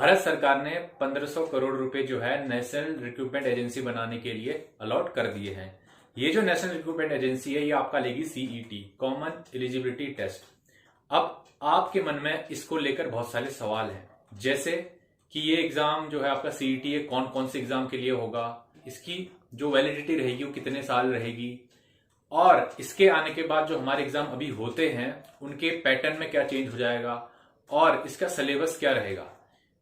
भारत सरकार ने 1500 करोड़ रुपए जो है नेशनल रिक्रूटमेंट एजेंसी बनाने के लिए अलॉट कर दिए हैं। ये जो नेशनल रिक्रूटमेंट एजेंसी है ये आपका लेगी सीईटी, कॉमन एलिजिबिलिटी टेस्ट। अब आपके मन में इसको लेकर बहुत सारे सवाल हैं, जैसे कि ये एग्जाम जो है आपका सीईटी है कौन कौन से एग्जाम के लिए होगा, इसकी जो वैलिडिटी रहेगी वो कितने साल रहेगी, और इसके आने के बाद जो हमारे एग्जाम अभी होते हैं उनके पैटर्न में क्या चेंज हो जाएगा, और इसका सिलेबस क्या रहेगा।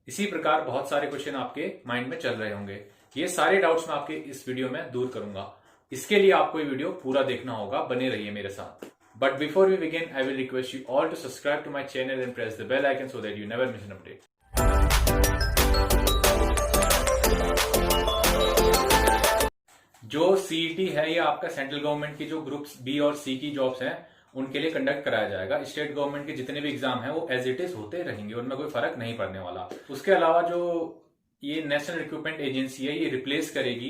इसी प्रकार बहुत सारे क्वेश्चन आपके माइंड में चल रहे होंगे। ये सारे डाउट्स मैं आपके इस वीडियो में दूर करूंगा। इसके लिए आपको ये वीडियो पूरा देखना होगा, बने रहिए मेरे साथ। But before we begin I will request you all to subscribe to my channel and press the bell icon so that you never miss an update. जो सीईटी है ये आपका सेंट्रल गवर्नमेंट की जो ग्रुप्स बी और सी की jobs हैं उनके लिए कंडक्ट कराया जाएगा। स्टेट गवर्नमेंट के जितने भी एग्जाम हैं वो एज इट इज होते रहेंगे, उनमें कोई फर्क नहीं पड़ने वाला। उसके अलावा जो ये नेशनल रिक्रूटमेंट एजेंसी है ये रिप्लेस करेगी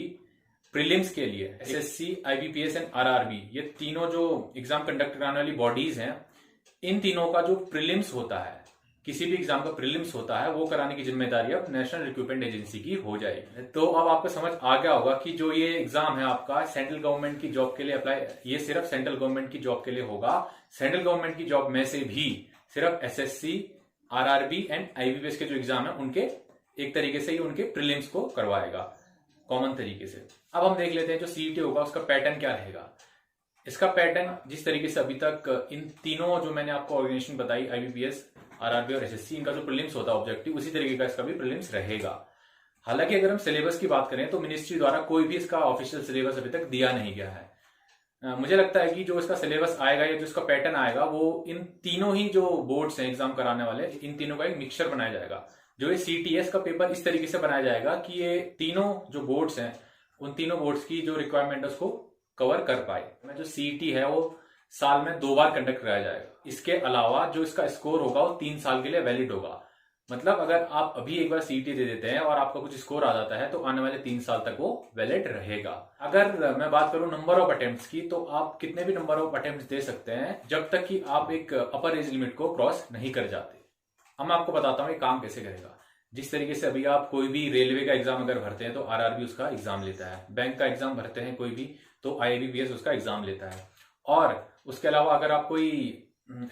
प्रीलिम्स के लिए एसएससी, आईबीपीएस एंड आरआरबी। ये तीनों जो एग्जाम कंडक्ट कराने वाली बॉडीज हैं, इन तीनों का जो प्रीलिम्स होता है, किसी भी एग्जाम का प्रीलिम्स होता है, वो कराने की जिम्मेदारी अब नेशनल रिक्रूटमेंट एजेंसी की हो जाएगी। तो अब आपको समझ आ गया होगा कि जो ये एग्जाम है आपका सेंट्रल गवर्नमेंट की जॉब के लिए अप्लाई, ये सिर्फ सेंट्रल गवर्नमेंट की जॉब के लिए होगा। सेंट्रल गवर्नमेंट की जॉब में से भी सिर्फ एसएससी, आरआरबी एंड आईबीपीएस के जो एग्जाम है उनके एक तरीके से ही उनके प्रीलिम्स को करवाएगा कॉमन तरीके से। अब हम देख लेते हैं जो सीईटी होगा उसका पैटर्न क्या रहेगा। इसका पैटर्न जिस तरीके से अभी तक इन तीनों जो मैंने आपको ऑर्गेनाइजेशन बताई, आईबीपीएस, आरआरबी और एसएससी, इनका जो प्रीलिम्स होता है ऑब्जेक्टिव, उसी तरीके का इसका भी प्रीलिम्स रहेगा। हालांकि अगर हम सिलेबस की बात करें तो मिनिस्ट्री द्वारा कोई भी इसका ऑफिशियल सिलेबस अभी तक दिया नहीं गया है। मुझे लगता है कि जो इसका सिलेबस आएगा या जो इसका पैटर्न आएगा वो इन तीनों ही जो बोर्ड्स हैं एग्जाम कराने वाले, इन तीनों का एक मिक्सचर बनाया जाएगा। जो ये सीटीएस का पेपर इस तरीके से बनाया जाएगा कि ये तीनों जो बोर्ड्स हैं उन तीनों बोर्ड्स की जो रिक्वायरमेंट है उसको कवर कर पाए। जो सीईटी है वो साल में 2 बार कंडक्ट कराया जाएगा। इसके अलावा जो इसका स्कोर होगा वो 3 साल के लिए वैलिड होगा। मतलब अगर आप अभी एक बार सीईटी दे देते हैं और आपका कुछ स्कोर आ जाता है तो आने वाले 3 साल तक वो वैलिड रहेगा। अगर मैं बात करूं नंबर ऑफ अटेम्प्ट्स की, तो आप कितने भी नंबर ऑफ अटेम्प्ट्स दे सकते हैं जब तक कि आप एक अपर एज लिमिट को क्रॉस नहीं कर जाते। अब मैं आपको बताता हूँ ये काम कैसे करेगा। जिस तरीके से अभी आप कोई भी रेलवे का एग्जाम अगर भरते हैं तो आरआरबी उसका एग्जाम लेता है, बैंक का एग्जाम भरते हैं कोई भी तो आईबीपीएस उसका एग्जाम लेता है, और उसके अलावा अगर आप कोई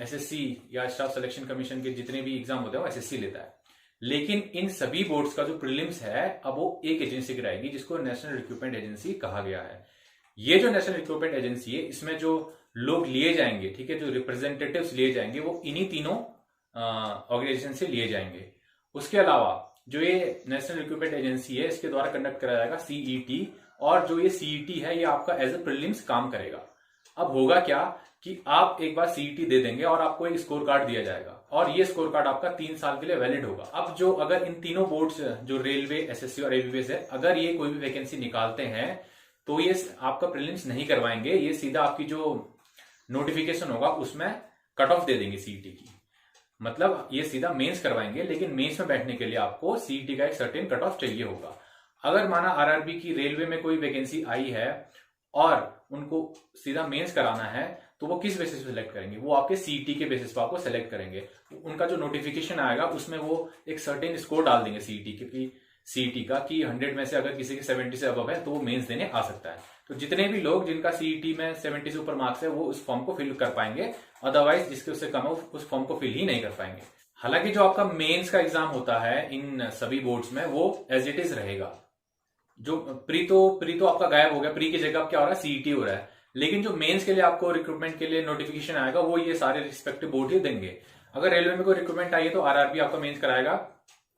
एसएससी या स्टाफ सिलेक्शन कमीशन के जितने भी एग्जाम होते हैं वो एसएससी लेता है। लेकिन इन सभी बोर्ड्स का जो प्रीलिम्स है अब वो एक एजेंसी कराएगी जिसको नेशनल रिक्रूटमेंट एजेंसी कहा गया है। ये जो नेशनल रिक्रूटमेंट एजेंसी है इसमें जो लोग लिए जाएंगे, ठीक है, जो रिप्रेजेंटेटिव्स लिए जाएंगे वो इन्हीं तीनों ऑर्गेनाइजेशन से लिए जाएंगे। उसके अलावा जो ये नेशनल रिक्रूटमेंट एजेंसी है इसके द्वारा कंडक्ट कराया जाएगा सीईटी, और जो ये सीईटी है ये आपका एज ए प्रीलिम्स काम करेगा। अब होगा क्या कि आप एक बार सीईटी दे देंगे और आपको एक स्कोर कार्ड दिया जाएगा, और ये स्कोर कार्ड आपका 3 साल के लिए वैलिड होगा। अब जो अगर इन तीनों बोर्ड्स जो रेलवे, एसएससी और आईबीपीएस है, अगर ये कोई भी वैकेंसी निकालते हैं तो ये आपका प्रीलिम्स नहीं करवाएंगे, ये सीधा आपकी जो नोटिफिकेशन होगा उसमें कट ऑफ दे देंगे सीईटी की। मतलब ये सीधा मेंस करवाएंगे, लेकिन मेंस में बैठने के लिए आपको सीईटी का एक सर्टेन कट ऑफ चाहिए होगा। अगर माना आरआरबी की रेलवे में कोई वैकेंसी आई है और उनको सीधा मेंस कराना है तो वो किस बेसिस पे सिलेक्ट करेंगे? वो आपके सीईटी के बेसिस पे आपको सिलेक्ट करेंगे। उनका जो नोटिफिकेशन आएगा उसमें वो एक सर्टेन स्कोर डाल देंगे सीईटी का कि 100 में से अगर किसी के 70 से अबव है तो वो मेंस देने आ सकता है। तो जितने भी लोग जिनका सीईटी में 70 से ऊपर मार्क्स है वो उस फॉर्म को फिल कर पाएंगे, अदरवाइज जिसके उससे कम है उस फॉर्म को फिल ही नहीं कर पाएंगे। हालांकि जो आपका मेंस का एग्जाम होता है इन सभी बोर्ड्स में वो एज इट इज रहेगा। जो प्री तो आपका गायब हो गया, प्री की जगह क्या हो रहा है, सीईटी हो रहा है। लेकिन जो मेंस के लिए आपको रिक्रूटमेंट के लिए नोटिफिकेशन आएगा वो ये सारे रिस्पेक्टिव बोर्ड ही देंगे। अगर रेलवे में कोई रिक्रूटमेंट आई है तो आरआरबी आपका मेंस कराएगा,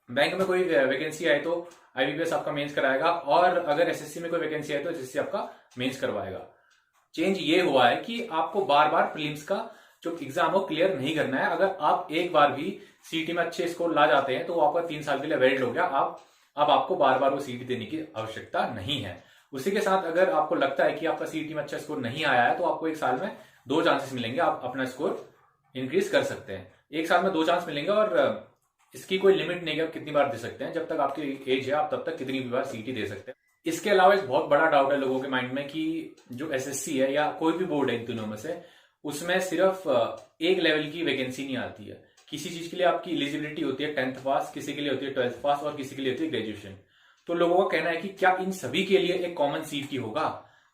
बैंक में कोई वैकेंसी आई तो आईबीपीएस आपका मेंस कराएगा, और अगर एसएससी में कोई वैकेंसी आई तो एसएससी आपका मेंस करवाएगा। चेंज ये हुआ है कि आपको बार बार प्रीलिम्स का जो एग्जाम हो क्लियर नहीं करना है। अगर आप एक बार भी सीईटी में अच्छे स्कोर ला जाते हैं तो वो आपका 3 साल के लिए वैलिड हो गया। अब आपको बार बार वो सीईटी देने की आवश्यकता नहीं है। उसी के साथ अगर आपको लगता है कि आपका सीईटी में अच्छा स्कोर नहीं आया है तो आपको एक साल में 2 चांसेस मिलेंगे, आप अपना स्कोर इंक्रीज कर सकते हैं। एक साल में 2 चांस मिलेंगे और इसकी कोई लिमिट नहीं है आप कितनी बार दे सकते हैं। जब तक आपकी एज है आप तब तक कितनी भी बार सीईटी दे सकते हैं। इसके अलावा एक बहुत बड़ा डाउट है लोगों के माइंड में कि जो एसएससी है या कोई भी बोर्ड है इन तीनों में से, उसमें सिर्फ एक लेवल की वैकेंसी नहीं आती है। किसी चीज के लिए आपकी एलिजिबिलिटी होती है 10th पास, किसी के लिए होती है 12th पास और किसी के लिए होती है ग्रेजुएशन। तो लोगों का कहना है कि क्या इन सभी के लिए एक कॉमन सीईटी होगा?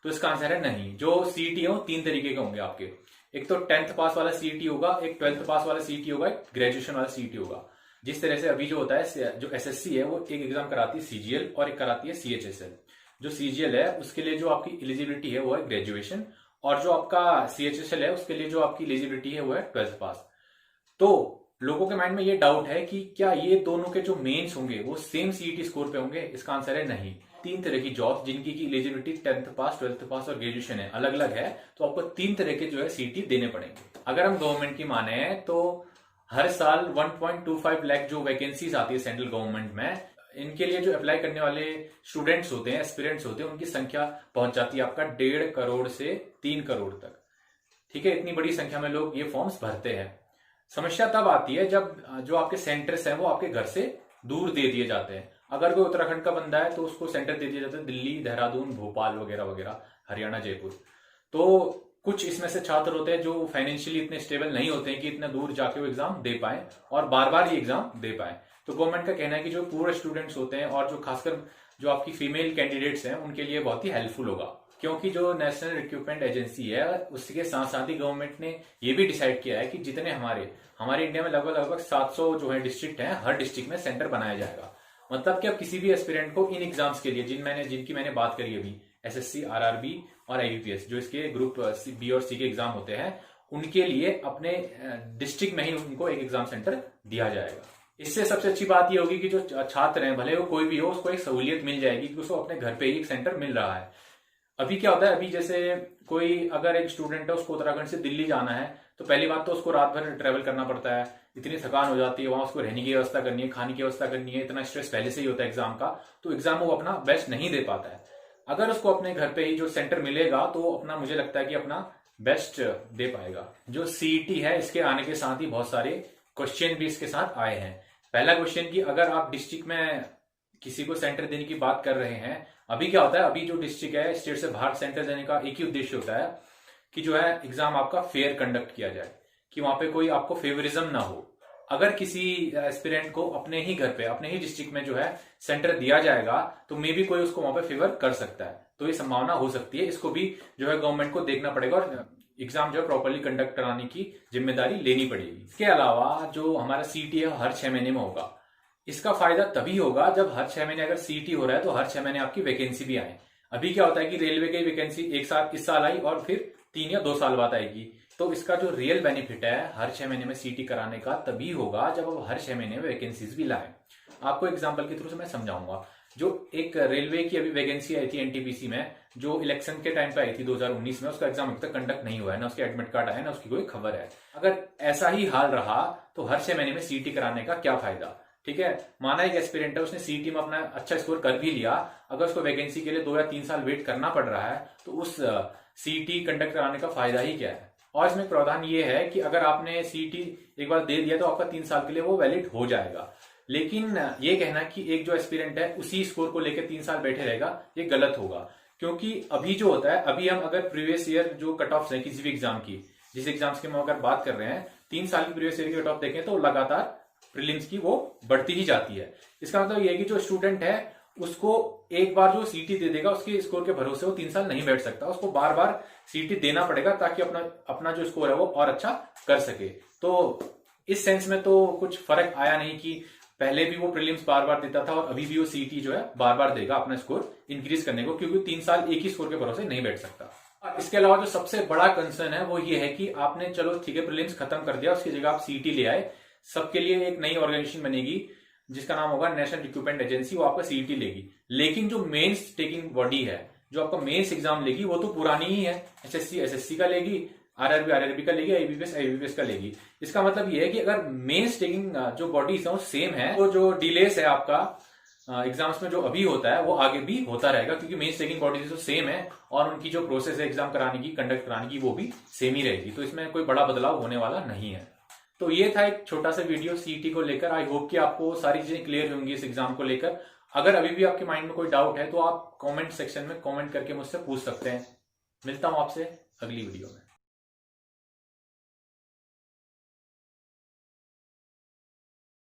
तो इसका आंसर है नहीं। जो सीईटी है वो 3 तरीके के होंगे आपके। एक तो 10th पास वाला सीईटी होगा, एक 12th पास वाला सीईटी होगा, एक ग्रेजुएशन वाला सीईटी होगा। जिस तरह से अभी जो होता है, जो एसएससी है वो एक एग्जाम कराती है सीजीएल और एक कराती है सीएचएसएल। जो सीजीएल है उसके लिए जो आपकी एलिजिबिलिटी है वो है ग्रेजुएशन, और जो आपका सीएचएसएल है उसके लिए जो आपकी एलिजिबिलिटी है वो है 12th पास। तो लोगों के माइंड में ये डाउट है कि क्या ये दोनों के जो मेंस होंगे वो सेम सीईटी स्कोर पे होंगे? इसका आंसर है नहीं। 3 तरह की जॉब जिनकी की एलिजिबिलिटी 10th पास, 12th पास और ग्रेजुएशन है, अलग अलग है, तो आपको 3 तरह के जो है सीईटी देने पड़ेंगे। अगर हम गवर्नमेंट की माने तो हर साल 1.25 लाख जो वैकेंसीज आती है सेंट्रल गवर्नमेंट में, इनके लिए जो अप्लाई करने वाले स्टूडेंट्स होते हैं, एस्पिरेंट्स होते हैं, उनकी संख्या पहुंच जाती है आपका 1.5 करोड़ से 3 करोड़ तक। ठीक है, इतनी बड़ी संख्या में लोग ये फॉर्म्स भरते हैं। समस्या तब आती है जब जो आपके सेंटर्स हैं वो आपके घर से दूर दे दिए जाते हैं। अगर कोई उत्तराखंड का बंदा है तो उसको सेंटर दे दिया जाता है दिल्ली, देहरादून, भोपाल वगैरह वगैरह, हरियाणा, जयपुर। तो कुछ इसमें से छात्र होते हैं जो फाइनेंशियली इतने स्टेबल नहीं होते हैं कि इतना दूर जाके वो एग्जाम दे पाए और बार बार ये एग्जाम दे पाए। तो गवर्नमेंट का कहना है कि जो पूरे स्टूडेंट्स होते हैं और जो खासकर जो आपकी फीमेल कैंडिडेट्स हैं उनके लिए बहुत ही हेल्पफुल होगा, क्योंकि जो नेशनल रिक्रूटमेंट एजेंसी है उसके साथ साथ ही गवर्नमेंट ने ये भी डिसाइड किया है कि जितने हमारे इंडिया में लगभग 700 जो है डिस्ट्रिक्ट हैं, हर डिस्ट्रिक्ट में सेंटर बनाया जाएगा। मतलब कि अब किसी भी एस्पिरेंट को इन एग्जाम्स के लिए जिनकी मैंने बात करी अभी, एसएससी, आरआरबी और आईबीपीएस, जो इसके ग्रुप बी और सी के एग्जाम होते हैं, उनके लिए अपने डिस्ट्रिक्ट में ही उनको एक एग्जाम सेंटर दिया जाएगा। इससे सबसे अच्छी बात यह होगी कि जो छात्र हैं, भले वो कोई भी हो, उसको एक सहूलियत मिल जाएगी कि उसको अपने घर पे ही एक सेंटर मिल रहा है। अभी क्या होता है, अभी जैसे कोई अगर एक स्टूडेंट है उसको उत्तराखंड से दिल्ली जाना है, तो पहली बात तो उसको रात भर ट्रेवल करना पड़ता है, इतनी थकान हो जाती है, वहां उसको रहने की व्यवस्था करनी है, खाने की व्यवस्था करनी है, इतना स्ट्रेस पहले से ही होता है एग्जाम का, तो एग्जाम वो अपना बेस्ट नहीं दे पाता है। अगर उसको अपने घर पे ही जो सेंटर मिलेगा तो अपना, मुझे लगता है कि अपना बेस्ट दे पाएगा। जो सीईटी है इसके आने के साथ ही बहुत सारे क्वेश्चन भी इसके साथ आए हैं। पहला क्वेश्चन कि अगर आप डिस्ट्रिक्ट में किसी को सेंटर देने की बात कर रहे हैं, अभी क्या होता है, अभी जो डिस्ट्रिक्ट है स्टेट से बाहर सेंटर देने का एक ही उद्देश्य होता है कि जो है एग्जाम आपका फेयर कंडक्ट किया जाए, कि वहां पे कोई आपको फेवरिज्म ना हो। अगर किसी एस्पिरेंट को अपने ही घर पे, अपने ही डिस्ट्रिक्ट में जो है सेंटर दिया जाएगा तो मे भी कोई उसको वहां पे फेवर कर सकता है, तो ये संभावना हो सकती है। इसको भी जो है गवर्नमेंट को देखना पड़ेगा और एग्जाम जो है प्रॉपरली कंडक्ट कराने की जिम्मेदारी लेनी पड़ेगी। इसके अलावा जो हमारा सीईटी है हर 6 महीने में होगा। इसका फायदा तभी होगा जब हर 6 महीने अगर सीईटी हो रहा है तो हर 6 महीने आपकी वैकेंसी भी आए। अभी क्या होता है कि रेलवे की वैकेंसी इस साल आई और फिर 3 या 2 साल बाद आएगी। तो इसका जो रियल बेनिफिट है हर 6 महीने में सीईटी कराने का तभी होगा जब आप हर 6 महीने में वैकेंसीज भी लाए। आपको एग्जांपल के थ्रू से मैं समझाऊंगा। जो एक रेलवे की अभी वैकेंसी आई थी एनटीपीसी में, जो इलेक्शन के टाइम पे आई थी 2019 में, उसका एग्जाम अभी तक कंडक्ट नहीं हुआ है, ना उसके एडमिट कार्ड आया, ना उसकी कोई खबर है। अगर ऐसा ही हाल रहा तो हर 6 महीने में सीईटी कराने का क्या फायदा? ठीक है, माना एक एस्पिरेंट है, उसने सीईटी में अपना अच्छा स्कोर कर भी लिया, अगर उसको वैकेंसी के लिए 2 या 3 साल वेट करना पड़ रहा है तो उस सीईटी कंडक्ट कराने का फायदा ही क्या है? और इसमें प्रावधान ये है कि अगर आपने सीईटी एक बार दे दिया तो आपका 3 साल के लिए वो वैलिड हो जाएगा। लेकिन ये कहना कि एक जो एस्पिरेंट है उसी स्कोर को लेकर 3 साल बैठे रहेगा, ये गलत होगा। क्योंकि अभी जो होता है, अभी हम अगर प्रीवियस ईयर जो कट ऑफ है किसी भी एग्जाम की, जिस एग्जाम्स की हम अगर बात कर रहे हैं, 3 साल की प्रीवियस ईयर की कट ऑफ देखें तो लगातार प्रीलिम्स की वो बढ़ती ही जाती है। इसका मतलब ये है कि जो स्टूडेंट है उसको एक बार जो सीईटी दे देगा उसके स्कोर के भरोसे वो 3 साल नहीं बैठ सकता, उसको बार बार सीईटी देना पड़ेगा ताकि अपना जो स्कोर है वो और अच्छा कर सके। तो इस सेंस में तो कुछ फर्क आया नहीं कि पहले भी वो प्रीलिम्स बार बार देता था और अभी भी वो सीईटी जो है बार बार देगा अपना स्कोर इंक्रीज करने को, क्योंकि 3 साल एक ही स्कोर के भरोसे नहीं बैठ सकता। इसके अलावा जो सबसे बड़ा कंसर्न है वो ये है कि आपने चलो ठीक है प्रीलिम्स खत्म कर दिया, उसकी जगह आप सीईटी ले आए, सबके लिए एक नई ऑर्गेनाइजेशन बनेगी जिसका नाम होगा नेशनल रिक्रूटमेंट एजेंसी, वो आपका सीईटी लेगी। लेकिन जो मेंस टेकिंग बॉडी है, जो आपका मेंस एग्जाम लेगी, वो तो पुरानी ही है, एसएससी का लेगी, आरआरबी का लेगी, आईबीपीएस का लेगी। इसका मतलब ये है कि अगर मेंस टेकिंग जो बॉडीज है वो सेम है, तो जो डिलेस है आपका एग्जाम्स में जो अभी होता है वो आगे भी होता रहेगा, क्योंकि मेंस टेकिंग बॉडीज तो सेम है और उनकी जो प्रोसेस है एग्जाम कराने की, कंडक्ट कराने की, वो भी सेम ही रहेगी। तो इसमें कोई बड़ा बदलाव होने वाला नहीं है। तो ये था एक छोटा सा वीडियो सीईटी को लेकर। आई होप कि आपको सारी चीजें क्लियर होंगी इस एग्जाम को लेकर। अगर अभी भी आपके माइंड में कोई डाउट है तो आप कमेंट सेक्शन में कमेंट करके मुझसे पूछ सकते हैं। मिलता हूं आपसे अगली वीडियो में।